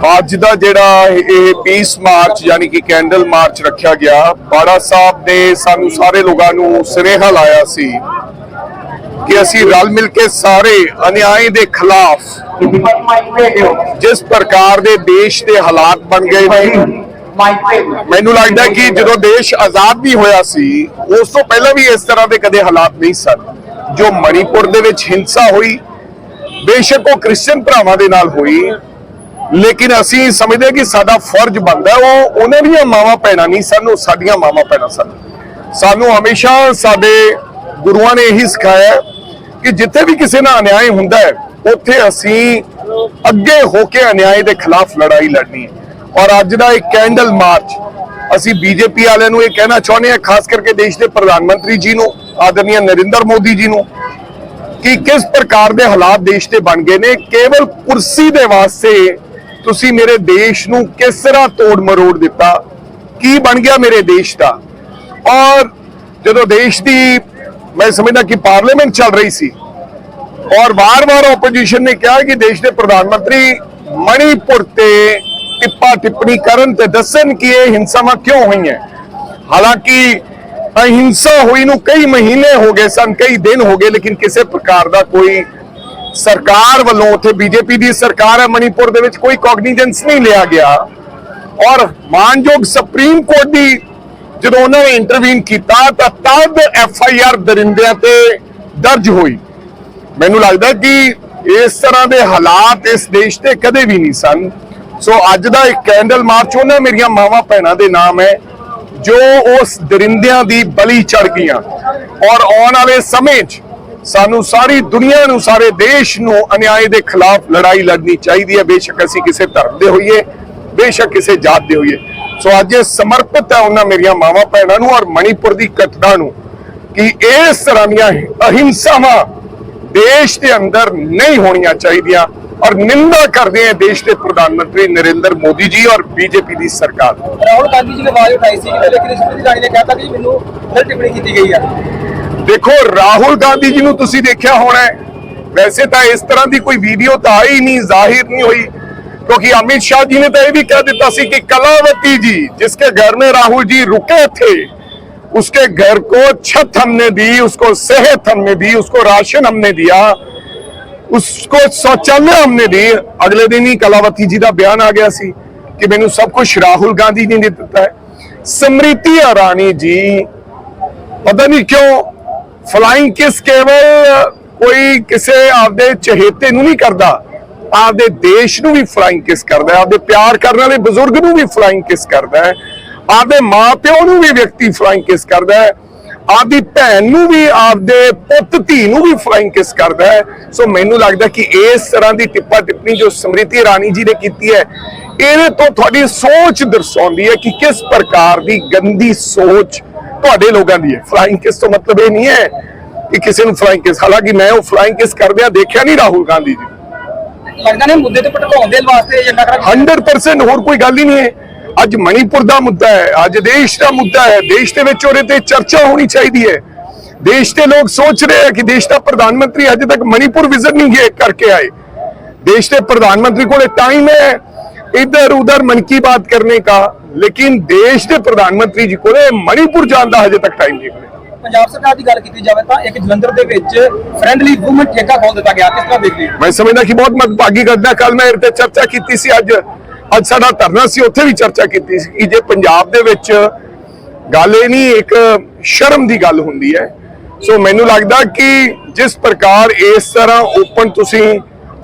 ਅੱਜ ਦਾ ਜਿਹੜਾ ਇਹ ਪੀਸ ਮਾਰਚ यानी कि कैंडल मार्च रखा गया, बाड़ा साहब ने सानू सारे लोगों को सुनेहा लाया सी कि असी रल मिल के सारे अन्याय के खिलाफ जिस प्रकार के देश के हालात बन गए ने, मैनू लगता कि जो देश आजाद भी होया सी उस तो पहले भी इस तरह के कदे हालात नहीं सन। जो मणिपुर दे विच हिंसा हुई, बेशक वो क्रिश्चियन भरावां दे नाल हुई, लेकिन असी समझते कि साडा फर्ज बनता है वो उन्हां दीयां मावां भैणां नहीं सन, वो साडीआं मावां भैणां सन। सानू हमेशा साडे गुरुआं ने यही सिखाया कि जिथे भी किसी नाल अन्याय हुंदा है उत्थे असी अगे होके अन्याय के खिलाफ लड़ाई लड़नी है। और अज दा एक कैंडल मार्च असी बीजेपी वालियां नूं ये कहना चाहुंदे हां, खास करके देश के प्रधानमंत्री जी नूं, आदरणीय नरेंद्र मोदी जी नूं, कि किस प्रकार के हालात देश के बन गए ने। केवल कुर्सी के वास्ते तुसी मेरे देश नूं किस तरह तोड़ मरोड़ दिता, की बन गया मेरे देश का। और जो देश की मैं समझदा कि पार्लियामेंट चल रही सी और बार बार ओपोजिशन ने कहा कि देश के प्रधानमंत्री मणिपुर ते टिप्पा टिप्पणी करन ते दसन कि ये हिंसावां क्यों हुई हैं। हालांकि अहिंसा हुई नूं कई महीने हो गए सन, कई दिन हो गए, लेकिन किसी प्रकार का कोई सरकार वालों उत्थे बीजेपी की सरकार है मणिपुर दे विच कोई कॉग्निजेंस नहीं लिया गया। और मानयोग सुप्रीम कोर्ट की जो उन्होंने इंटरवीन किया तद FIR दरिंदियां ते दर्ज हुई। मैनू लगता कि इस तरह के हालात इस देश के कदे भी नहीं सन। सो अज का एक कैंडल मार्च उन्होंने मेरिया मावां भैणां दे नाम है जो उस दरिंदियां दी बली चढ़ गई। और आने वाले समय सानू सारी दुनिया नू, सारे देश नू अन्याय के खिलाफ लड़ाई लड़नी चाहिए है, बेशक असी किसी धर्म के होइए, बेशक किसी जात के होइए। सो अज समर्पित है उन्होंने मेरिया मावां भैणां नू और मणिपुर की घटना नू कि इस तरह दीयां अहिंसावां देश के अंदर नहीं होनियां चाहिए। और निंदा करते हैं देश के प्रधानमंत्री नरेंद्र मोदी जी और बीजेपी की सरकार। राहुल गांधी जी ने आवाज उठाई सी, लेकिन स्मृति ईरानी ने कहा था कि मैनू फिर टिप्पणी की गई है। देखो राहुल गांधी जी नूं तुसीं देखिया होना है, वैसे तो इस तरह की कोई वीडियो तो आई नहीं, जाहिर नहीं हुई, क्योंकि अमित शाह जी ने तो यह भी कह दिता सी कि कलावती जी जिसके घर में राहुल जी रुके थे उसके घर को छत हमने दी, उसको सेहत हमने दी, उसको राशन हमने दिया, उसको शौचालय हमने दी। अगले दिन ही कलावती जी का बयान आ गया सी कि मैनू सब कुछ राहुल गांधी जी ने दिता है। स्मृति ईरानी जी पता नहीं क्यों फ्लाइंग किस केवल कोई किसी आपदे चहेते नूं नहीं करता, आपदे देश नूं भी फ्लाइंग किस करता है, आपदे प्यार करने वाले बुजुर्ग नूं भी फ्लाइंग किस करता है, आपदे मां प्यो नूं भी व्यक्ति फ्लाइंग किस करता है, आपदी भैन नूं भी, आपदे पुत धी नूं भी फ्लाइंग किस करता है। सो मैनू लगता कि इस तरह की टिप्पा टिप्पणी जो स्मृति ईरानी जी ने की है, ये तो थोड़ी सोच दर्शाती है कि किस प्रकार की गंदी सोच तुहाडे लोगों की है। फ्लाइंग किस तो मतलब ये नहीं है कि किसी ने फ्लाइंग किस, हालांकि मैं वो फ्लाइंग किस करदे देखा नहीं राहुल गांधी जी। लगता नहीं मुद्दे तो भटकाउण दे वास्ते 100% होर कोई गल ही नहीं है। अज मणिपुर का मुद्दा है, अज देश का मुद्दा है, देश के विच ओहदे ते चर्चा होनी चाहिए है। देश के लोग सोच रहे हैं कि देश का प्रधानमंत्री अजे तक मणिपुर विजिट नहीं करके आए। देश के प्रधानमंत्री को टाइम है इधर उधर मन की बात करने का, लेकिन देश के प्रधानमंत्री जी को मणिपुर जाने का अजे तक टाइम नहीं है। पंजाब सरकार की गल की जाए तो एक जलंधर दे विच फ्रेंडली वूमन ठेका खोल दिता गया, किस तरह देखते हैं? मैं समझदा कि बहुत मतभागी घटना। कल मैं इस चर्चा की सी, अज साडा धरना सी, उत्थे भी चर्चा की कि जे पंजाब दे विच गल ये नहीं, एक शर्म की गल हुंदी है। सो मैनू लगता कि जिस प्रकार इस तरह ओपन तुसी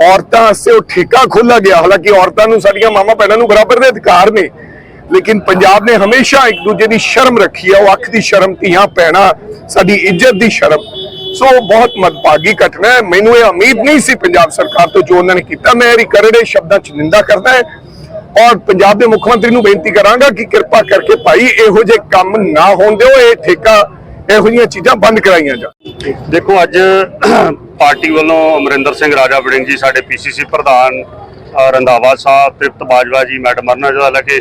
औरतां वास्ते वो ठेका खोला गया, हालांकि औरतां नूं साडीआं मावां भैणां नूं बराबर दे अधिकार ने, लेकिन पंजाब ने हमेशा एक दूजे की शर्म रखी है, वो अख की शर्म, धीआं भैणां साडी इज्जत की शर्म। सो बहुत मतभागी घटना है। मैनू ये उम्मीद नहीं सी पंजाब सरकार तो जो उन्होंने किया। मैं इहदी करड़े शब्दों च निंदा करदा है और पंजाब के मुख्यमंत्री नूं बेनती करांगा कि कृपा करके भाई इहो जिहे काम ना होण दिओ, ये ठेका इहो जिहियां चीज़ां बंद कराइयां जाण। देखो अज पार्टी वालों अमरिंदर सिंह राजा वड़िंग जी, साडे PCC प्रधान रंधावा साहब, तृप्त बाजवा जी, मैडम मरना जो लैके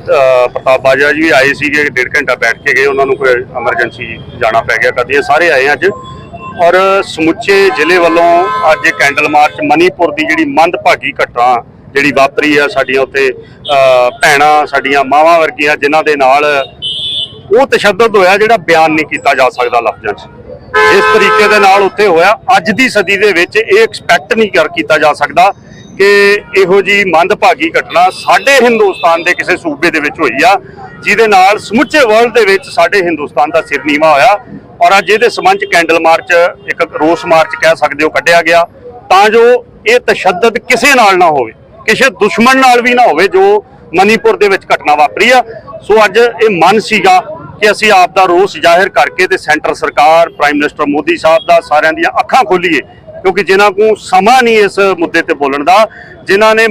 प्रताप बाजवा जी भी आए थे, 1.5 घंटा बैठ के गए, उन्होंने कोई एमरजेंसी जाना पै गया कभी, सारे आए अज। और समुचे जिले वालों अज कैंडल मार्च मणिपुर की जी मंदभागी घटना ਜਿਹੜੀ ਵਾਪਰੀ ਆ ਸਾਡੀਆਂ ਉੱਥੇ ਭੈਣਾਂ ਸਾਡੀਆਂ ਮਾਵਾਂ ਵਰਗੀਆਂ ਜਿਨ੍ਹਾਂ ਦੇ ਨਾਲ ਉਹ ਤਸ਼ੱਦਦ ਹੋਇਆ ਜਿਹੜਾ ਬਿਆਨ ਨਹੀਂ ਕੀਤਾ ਜਾ ਸਕਦਾ ਲਫ਼ਜ਼ਾਂ 'ਚ। ਇਸ ਤਰੀਕੇ ਦੇ ਨਾਲ ਉੱਥੇ ਹੋਇਆ, ਅੱਜ ਦੀ ਸਦੀ ਦੇ ਵਿੱਚ ਇਹ ਐਕਸਪੈਕਟ ਨਹੀਂ ਕੀਤਾ ਜਾ ਸਕਦਾ ਕਿ ਇਹੋ ਜੀ ਮੰਦਭਾਗੀ ਘਟਨਾ ਸਾਡੇ ਹਿੰਦੁਸਤਾਨ ਦੇ ਕਿਸੇ ਸੂਬੇ ਦੇ ਵਿੱਚ ਹੋਈ ਆ, ਜਿਹਦੇ ਨਾਲ ਸਮੁੱਚੇ ਵਰਲਡ ਦੇ ਵਿੱਚ ਸਾਡੇ ਹਿੰਦੁਸਤਾਨ ਦਾ ਸਿਰ ਨੀਵਾਂ ਹੋਇਆ। ਔਰ ਅੱਜ ਇਹਦੇ ਸੰਬੰਧ 'ਚ ਕੈਂਡਲ ਮਾਰਚ, ਇੱਕ ਰੋਸ ਮਾਰਚ ਕਹਿ ਸਕਦੇ ਹੋ, ਕੱਢਿਆ ਗਿਆ ਤਾਂ ਜੋ ਇਹ ਤਸ਼ੱਦਦ ਕਿਸੇ ਨਾਲ ਨਾ ਹੋਵੇ, ਕਿਸੇ ਦੁਸ਼ਮਣ ਨਾਲ ਵੀ ਨਾ ਹੋਵੇ ਜੋ ਮਨੀਪੁਰ ਦੇ ਵਿੱਚ ਘਟਨਾ ਵਾਪਰੀ ਆ। ਸੋ ਅੱਜ ਇਹ ਮਨ ਸੀਗਾ ਕਿ ਅਸੀਂ ਆਪ ਦਾ ਰੋਸ ਜ਼ਾਹਿਰ ਕਰਕੇ ਤੇ ਸੈਂਟਰ ਸਰਕਾਰ, ਪ੍ਰਾਈਮ ਮਿਨਿਸਟਰ ਮੋਦੀ ਸਾਹਿਬ ਦਾ ਸਾਰਿਆਂ ਦੀਆਂ ਅੱਖਾਂ ਖੋਲੀਏ, ਕਿਉਂਕਿ ਜਿਨ੍ਹਾਂ ਕੋਲ ਸਮਾਂ ਨਹੀਂ ਇਸ ਮੁੱਦੇ ਤੇ ਬੋਲਣ ਦਾ, ਜਿਨ੍ਹਾਂ ਨੇ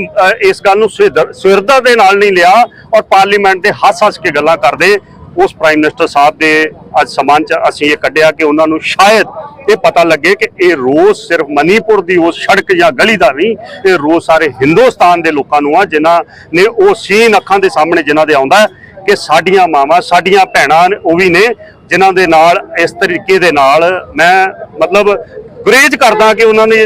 ਇਸ ਗੱਲ ਨੂੰ ਸੁਹਿਰਦਾ ਦੇ ਨਾਲ ਨਹੀਂ ਲਿਆ ਔਰ ਪਾਰਲੀਮੈਂਟ ਦੇ ਹੱਸ-ਹੱਸ ਕੇ ਗੱਲਾਂ ਕਰਦੇ, ਉਸ ਪ੍ਰਾਈਮ ਮਿਨਿਸਟਰ ਸਾਹਿਬ ਦੇ ਅੱਜ ਸਮਾਨ 'ਚ ਅਸੀਂ ਇਹ ਕੱਢਿਆ ਕਿ ਉਹਨਾਂ ਨੂੰ ਸ਼ਾਇਦ ਇਹ ਪਤਾ ਲੱਗੇ ਕਿ ਇਹ ਰੋਸ ਸਿਰਫ ਮਨੀਪੁਰ ਦੀ ਉਸ ਸੜਕ ਜਾਂ ਗਲੀ ਦਾ ਨਹੀਂ, ਇਹ ਰੋਸ ਸਾਰੇ ਹਿੰਦੁਸਤਾਨ ਦੇ ਲੋਕਾਂ ਨੂੰ ਆ, ਜਿਨ੍ਹਾਂ ਨੇ ਉਹ ਸੀਨ ਅੱਖਾਂ ਦੇ ਸਾਹਮਣੇ ਜਿਨ੍ਹਾਂ ਦੇ ਆਉਂਦਾ ਕਿ ਸਾਡੀਆਂ ਮਾਵਾਂ, ਸਾਡੀਆਂ ਭੈਣਾਂ ਉਹ ਵੀ ਨੇ ਜਿਨ੍ਹਾਂ ਦੇ ਨਾਲ ਇਸ ਤਰੀਕੇ ਦੇ ਨਾਲ ਮੈਂ ਮਤਲਬ ਗੁਰੇਜ਼ ਕਰਦਾ ਕਿ ਉਹਨਾਂ ਨੇ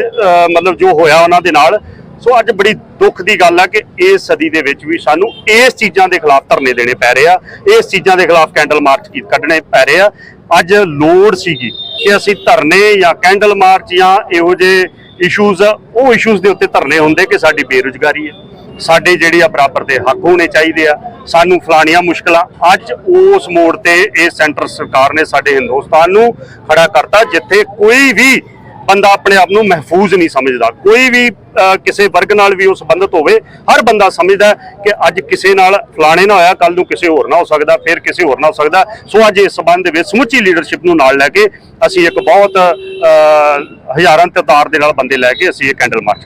ਮਤਲਬ ਜੋ ਹੋਇਆ ਉਹਨਾਂ ਦੇ ਨਾਲ। ਸੋ ਅੱਜ ਬੜੀ ਦੁੱਖ ਦੀ ਗੱਲ ਆ ਕਿ ਇਸ ਸਦੀ ਦੇ ਵਿੱਚ ਵੀ ਸਾਨੂੰ ਇਸ ਚੀਜ਼ਾਂ ਦੇ ਖਿਲਾਫ ਧਰਨੇ ਦੇਣੇ ਪੈ ਰਹੇ ਆ, ਇਸ ਚੀਜ਼ਾਂ ਦੇ ਖਿਲਾਫ ਕੈਂਡਲ ਮਾਰਚ ਕੱਢਣੇ ਪੈ ਰਹੇ ਆ। ਅੱਜ ਲੋੜ ਸੀਗੀ ਕਿ ਅਸੀਂ ਧਰਨੇ ਜਾਂ ਕੈਂਡਲ ਮਾਰਚ ਜਾਂ ਇਹੋ ਜਿਹੇ ਇਸ਼ੂਜ਼, ਉਹ ਇਸ਼ੂਜ਼ ਦੇ ਉੱਤੇ ਧਰਨੇ ਹੁੰਦੇ ਕਿ ਸਾਡੀ ਬੇਰੁਜ਼ਗਾਰੀ ਹੈ, ਸਾਡੇ ਜਿਹੜੇ ਆ ਬਰਾਬਰ ਦੇ ਹੱਕ ਹੋਣੇ ਚਾਹੀਦੇ ਆ, ਸਾਨੂੰ ਫਲਾਣੀਆਂ ਮੁਸ਼ਕਲਾਂ। ਅੱਜ ਉਸ ਮੋੜ ਤੇ ਇਹ ਸੈਂਟਰ ਸਰਕਾਰ ਨੇ ਸਾਡੇ ਹਿੰਦੁਸਤਾਨ ਨੂੰ ਖੜਾ ਕਰਤਾ, ਜਿੱਥੇ ਕੋਈ ਵੀ ਬੰਦਾ ਆਪਣੇ ਆਪ ਨੂੰ ਮਹਿਫੂਜ਼ ਨਹੀਂ ਸਮਝਦਾ, ਕੋਈ ਵੀ ਕਿਸੇ ਵਰਗ ਨਾਲ ਵੀ ਉਹ ਸੰਬੰਧਿਤ ਹੋਵੇ, ਹਰ ਬੰਦਾ ਸਮਝਦਾ ਕਿ ਅੱਜ ਕਿਸੇ ਨਾਲ ਫਲਾਣੇ ਨਾ ਹੋਇਆ, ਕੱਲ ਨੂੰ ਕਿਸੇ ਹੋਰ ਨਾ ਹੋ ਸਕਦਾ, ਫਿਰ ਕਿਸੇ ਹੋਰ ਨਾ ਹੋ ਸਕਦਾ। ਸੋ ਅੱਜ ਇਸ ਸੰਬੰਧ ਦੇ ਵਿੱਚ ਸਮੁੱਚੀ ਲੀਡਰਸ਼ਿਪ ਨੂੰ ਨਾਲ ਲੈ ਕੇ ਅਸੀਂ ਇੱਕ ਬਹੁਤ ਹਜ਼ਾਰਾਂ ਤਾਦਾਦ ਦੇ ਨਾਲ ਬੰਦੇ ਲੈ ਕੇ ਅਸੀਂ ਇਹ ਕੈਂਡਲ ਮਾਰਚ